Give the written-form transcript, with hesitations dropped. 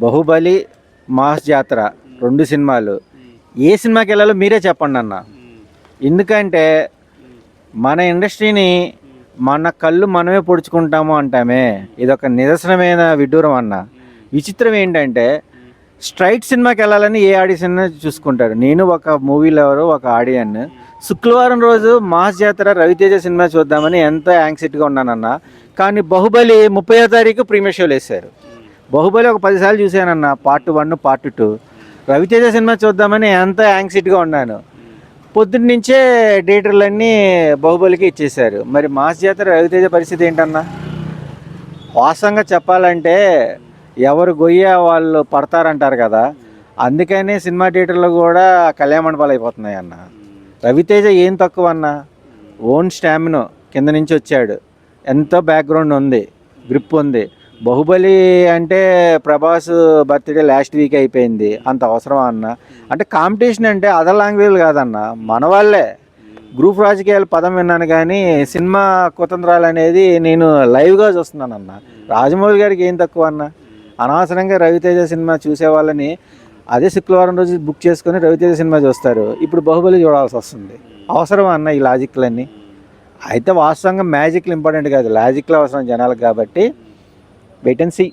Baahubali, mass జాతర 2 సినిమాలు. ఏ సినిమాకి వెళ్ళాలో మీరే చెప్పండి అన్న. ఎందుకంటే మన ఇండస్ట్రీని మన కళ్ళు మనమే పొడుచుకుంటాము అంటామే, ఇదొక నిదర్శనమైన విడ్డూరం అన్న. విచిత్రం ఏంటంటే స్ట్రైట్ సినిమాకి వెళ్ళాలని ఏ ఆడిషన్ చూసుకుంటారు. నేను ఒక మూవీలో ఒక ఆడియన్ శుక్రవారం రోజు మాస్ జాతర రవితేజ సినిమా చూద్దామని ఎంతో యాంగ్జైటీగా ఉన్నానన్న. కానీ బాహుబలి 30వ తారీఖు ప్రీమియర్ షోలు వేశారు. బాహుబలి ఒక 10 సార్లు చూశానన్న, పార్ట్ 1 పార్ట్ 2. రవితేజ సినిమా చూద్దామని ఎంతో యాంగ్జైటీగా ఉన్నాను. పొద్దున్న నుంచే థియేటర్లన్నీ బాహుబలికి ఇచ్చేశారు. మరి మాస్ జాతర రవితేజ పరిస్థితి ఏంటన్నా? వాస్తవంగా చెప్పాలంటే ఎవరు గొయ్య వాళ్ళు పడతారంటారు కదా, అందుకనే సినిమా థియేటర్లు కూడా కళ్యాణ మండపాలు అయిపోతున్నాయి అన్న. రవితేజ ఏం తక్కువ అన్న, ఓన్ స్టామినో కింద నుంచి వచ్చాడు, ఎంతో బ్యాక్గ్రౌండ్ ఉంది, గ్రిప్ ఉంది. బాహుబలి అంటే ప్రభాస్ బర్త్డే లాస్ట్ వీక్ అయిపోయింది, అంత అవసరమా అన్న? అంటే కాంపిటీషన్ అంటే అదర్ లాంగ్వేజ్లు కాదన్న, మన వాళ్ళే. గ్రూప్ రాజకీయాల పదం విన్నాను కానీ సినిమా కుతంత్రాలు అనేది నేను లైవ్గా చూస్తున్నాను అన్న. రాజమౌళి గారికి ఏం తక్కువ అన్న? అనవసరంగా రవితేజ సినిమా చూసే వాళ్ళని అదే శుక్రవారం రోజు బుక్ చేసుకొని రవితేజ సినిమా చూస్తారు, ఇప్పుడు బాహుబలి చూడాల్సి వస్తుంది. అవసరం అన్న ఈ లాజిక్లన్నీ? అయితే వాస్తవంగా మ్యాజిక్లు ఇంపార్టెంట్ కాదు, లాజిక్లు అవసరం జనాలకు. కాబట్టి వెయిట్ అండ్ సీ.